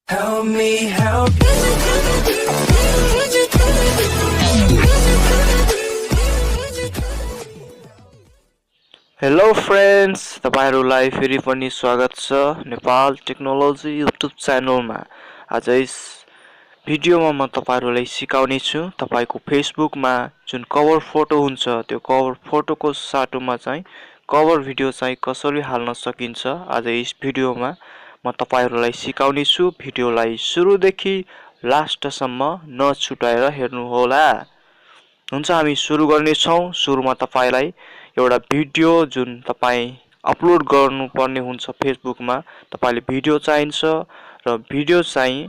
Help me help hello friends, तपाईहरुलाई फेरि पनि स्वागत छ नेपाल टेक्नोलोजी युट्युब च्यानलमा। आज यस भिडियोमा म तपाईहरुलाई सिकाउने छु तपाईको फेसबुकमा जुन कभर फोटो हुन्छ त्यो कभर फोटोको साटोमा चाहिँ कभर भिडियो चाहिँ कसरी हाल्न सकिन्छ। आज यस भिडियोमा म तपाईहरुलाई सिकाउने छु। भिडियोलाई सुरुदेखि लास्टसम्म नछुटाएर हेर्नु होला। हुन्छ, हामी सुरु गर्ने छौं। सुरुमा तपाईलाई एउटा भिडियो जुन तपाई अपलोड गर्नुपर्ने हुन्छ फेसबुकमा, तपाईले भिडियो चाहिन्छ र भिडियो चाहिँ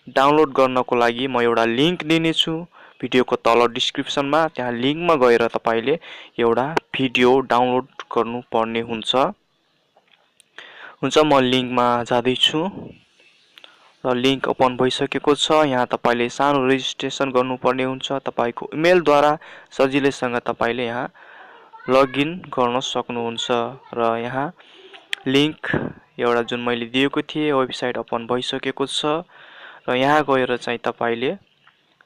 डाउनलोड गर्नको लागि म एउटा लिंक दिने छु भिडियोको तल डिस्क्रिप्सनमा। त्यहाँ लिंकमा गएर तपाईले एउटा भिडियो डाउनलोड गर्नुपर्ने हुन्छ। म लिंकमा जाँदै छु र लिंक ओपन भइसकेको छ। यहाँ तपाईले सानो रेजिस्ट्रेसन गर्नुपर्ने हुन्छ। तपाईको इमेलद्वारा सजिलैसँग तपाईले यहाँ लगइन गर्न सक्नुहुन्छ र यहाँ लिंक एउटा जुन मैले दिएको थिए वेबसाइट ओपन भइसकेको छ र यहाँ गएर चाहिँ तपाईले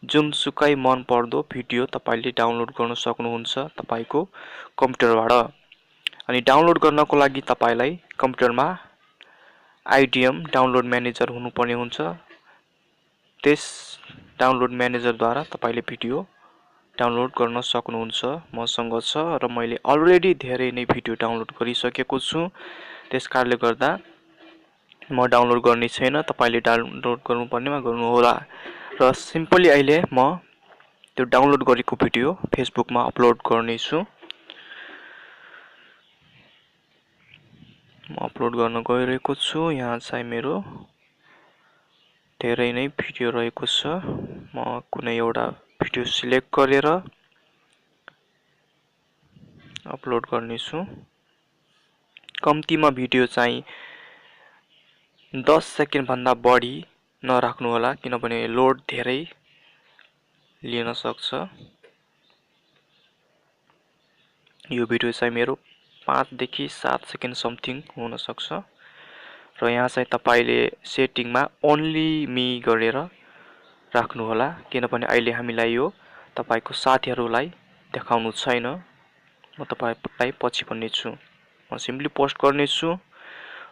जुनसुकै मन पर्दो भिडियो तपाईले डाउनलोड गर्न सक्नुहुन्छ तपाईको कम्प्युटरबाट। अनि डाउनलोड गर्नको लागि तपाईलाई कम्प्युटरमा आइडिएम डाउनलोड म्यानेजर हुनुपर्ने हुन्छ। त्यस डाउनलोड म्यानेजरद्वारा तपाईले भिडियो डाउनलोड गर्न सक्नुहुन्छ। मसँग छ र मैले अलरेडी धेरै नै भिडियो डाउनलोड गरिसकेको छु। त्यसकारणले गर्दा म डाउनलोड गर्ने छैन, तपाईले डाउनलोड गर्नुपर्नेमा गर्नु होला। र सिम्पली अहिले म त्यो डाउनलोड गरेको भिडियो फेसबुकमा अपलोड गर्ने छु। म अपलोड गर्न गइरहेको छु। यहाँ चाहिँ मेरो धेरै नै भिडियो रहेको छ। म कुनै एउटा भिडियो सिलेक्ट गरेर अपलोड गर्ने छु। कम्तीमा भिडियो चाहिँ 10 सेकेन्ड भन्दा बढी नराख्नु होला, किनभने लोड धेरै लिन सक्छ। यो भिडियो चाहिँ मेरो 5 देखि 7 सेकेन्ड समथिङ हुन सक्छ। र यहाँ चाहिँ तपाईले सेटिङमा ओन्ली मी गरेर राख्नु होला, किनभने अहिले हामीलाई यो तपाईको साथीहरुलाई देखाउनु छैन। म तपाईलाई पछि भन्ने छु। म सिम्पली पोस्ट गर्ने छु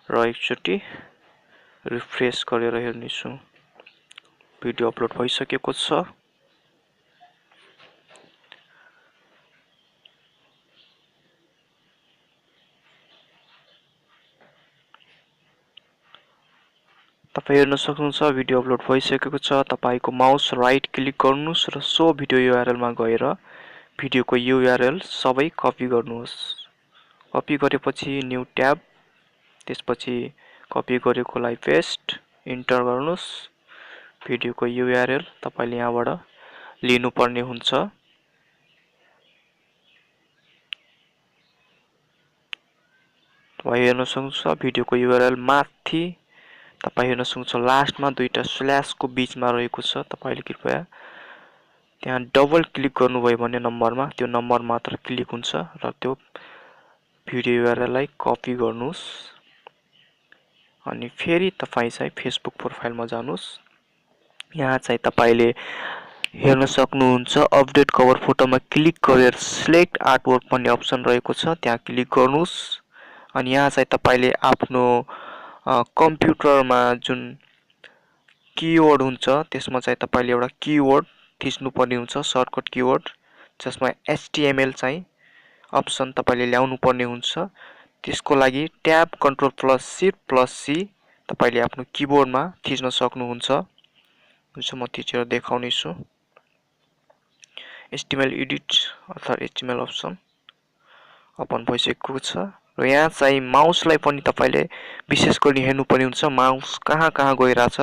र एकचोटी रिफ्रेश गरेर हेर्ने छु। भिडियो अपलोड भइसकेको छ। तपाई हेर्न सक्नुहुन्छ भिडियो अपलोड भइसकेको छ। तपाईको माउस राइट क्लिक गर्नुस् र सो भिडियो युआरएल मा गएर भिडियोको युआरएल सबै कपी गर्नुहोस्। कपी गरेपछि न्यू ट्याब, त्यसपछि कपी गरेकोलाई पेस्ट, इन्टर गर्नुस्। भिडियोको युआरएल तपाईले यहाँबाट लिनुपर्ने हुन्छ। तपाई हेर्न सक्नुहुन्छ भिडियोको युआरएल माथि तपाई हेर्न सक्नुहुन्छ लास्टमा दुईटा स्ल्याशको बीचमा रहेको छ। तपाईले कृपया त्यहाँ डबल क्लिक गर्नुभयो भने नम्बरमा त्यो नम्बर मात्र क्लिक हुन्छ र त्यो भिडियो युआरएललाई कपी गर्नुस्। अनि फेरि तपाई चाहिँ फेसबुक प्रोफाइलमा जानुस्। यहाँ चाहिँ तपाईले हेर्न सक्नुहुन्छ अपडेट कभर फोटोमा क्लिक गरेर सिलेक्ट आर्टवर्क भन्ने अप्सन रहेको छ, त्यहाँ क्लिक गर्नुस्। अनि यहाँ चाहिँ तपाईले आफ्नो कम्प्युटरमा जुन कीवर्ड हुन्छ त्यसमा चाहिँ तपाईले एउटा कीवर्ड थिच्नु पर्ने हुन्छ, सर्टकट कीवर्ड, जसमा एचटीएमएल चाहिँ अप्सन तपाईले ल्याउनु पर्ने हुन्छ। त्यसको लागि tab control plus shift plus C तपाईले आफ्नो कीबोर्डमा थिच्न सक्नुहुन्छ। म थिचेर देखाउने छु। एचटीएमएल एडिट अथवा एचटीएमएल अप्सन ओपन भइसकेको छ र यहाँ चाहिँ माउसलाई पनि तपाईले विशेष गरी हेर्नु पर्ने हुन्छ, माउस कहाँ कहाँ गइराछ।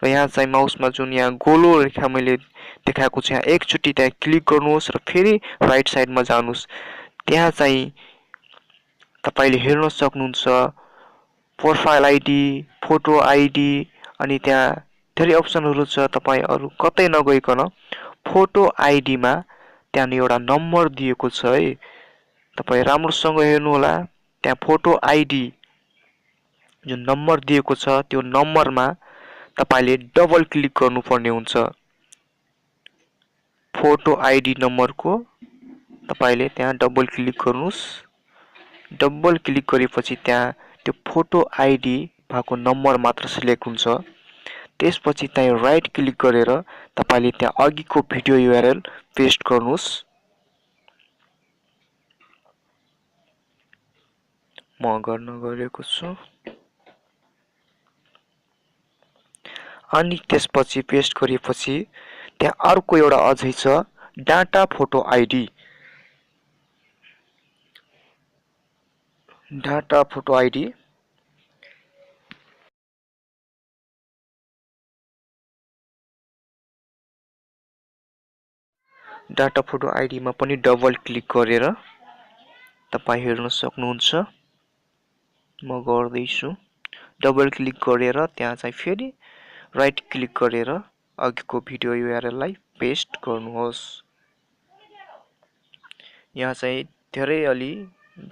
र यहाँ चाहिँ माउसमा जुन यहाँ गोलो रेखा मैले देखाएको छु, यहाँ एकचोटी त्यहाँ क्लिक गर्नुहोस् र फेरि राइट साइडमा जानुस्। त्यहाँ चाहिँ तपाईले हेर्न सक्नुहुन्छ प्रोफाइल आइडी, फोटो आइडी, अनि त्यहाँ धेरै अप्सनहरु छ। तपाई अरु कतै नगइकन फोटो आइडी मा त्यहाँ एउटा नम्बर दिएको छ है, तपाई राम्रोसँग हेर्नु होला। त्यहाँ फोटो आइडी जुन नम्बर दिएको छ त्यो नम्बरमा तपाईले डबल क्लिक गर्नुपर्ने हुन्छ। फोटो आइडी नम्बरको तपाईले त्यहाँ डबल क्लिक गर्नुस्। डबल क्लिक गरेपछि त्यहाँ त्यो फोटो आइडी भएको नम्बर मात्र सिलेक्ट हुन्छ। त्यसपछि त्यहाँ राइट क्लिक गरेर तपाईले त्यहाँ अघिको भिडियो युआरएल पेस्ट गर्नुस्। म गर्न गएको छु। अनि त्यसपछि पेस्ट गरेपछि त्यहाँ अर्को एउटा अझै छ data photo ID. Data photo ID data photo आइडीमा पनि डबल क्लिक गरेर तपाई हेर्न सक्नुहुन्छ। म गर्दैछु। डबल क्लिक गरेर त्यहाँ चाहिँ फेरि राइट क्लिक गरेर अघिको भिडियो युआरएललाई पेस्ट गर्नुहोस्। यहाँ चाहिँ धेरै अलि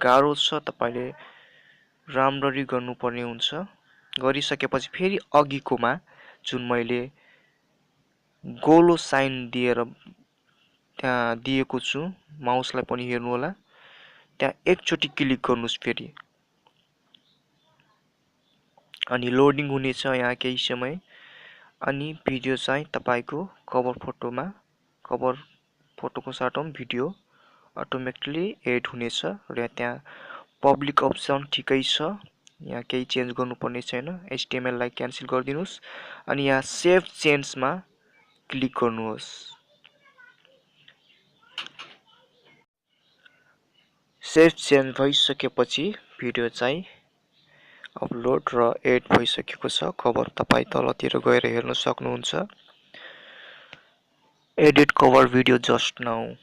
गाह्रो छ, तपाईले राम्ररी गर्नुपर्ने हुन्छ। गरिसकेपछि फेरि अघिकोमा जुन मैले गोलो साइन दिएर त्यहाँ दिएको छु, माउसलाई पनि हेर्नु होला। त्यहाँ एकचोटि क्लिक गर्नुस् फेरि। अनि लोडिङ हुनेछ यहाँ केही समय। अनि भिडियो चाहिँ तपाईको कभर फोटोको साटो भिडियो अटोमेटिकली एड हुनेछ र त्यहाँ पब्लिक अप्सन ठिकै छ। यहाँ केही चेन्ज गर्नुपर्ने छैन। HTML लाई क्यान्सल गरिदिनुस् अनि यहाँ सेभ चेन्जमा क्लिक गर्नुहोस्। सेभ चेन्ज भइसकेपछि भिडियो चाहिँ अपलोड र एड भइसकेको छ। कभर तपाई तलतिर गएर हेर्न सक्नुहुन्छ। Edit cover video just now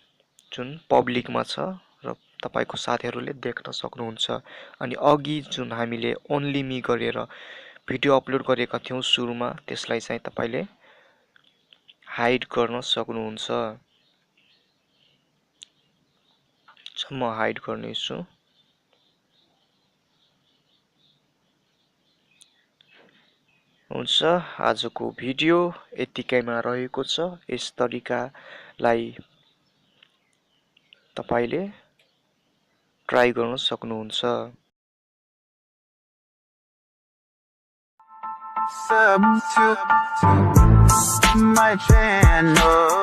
जुन पब्लिकमा छ र तपाईको साथीहरुले देख्न सक्नुहुन्छ। अनि अघि जुन हामीले ओन्ली मी गरेर भिडियो अपलोड गरेका थियौं सुरुमा, त्यसलाई चाहिँ तपाईले हाइड गर्न सक्नुहुन्छ। म हाइड गर्नेछु। हुन्छ, आजको भिडियो यतिकैमा रहेको छ। यस तरिकालाई तपाईले ट्राई गर्न सक्नुहुन्छ। Sub to my channel.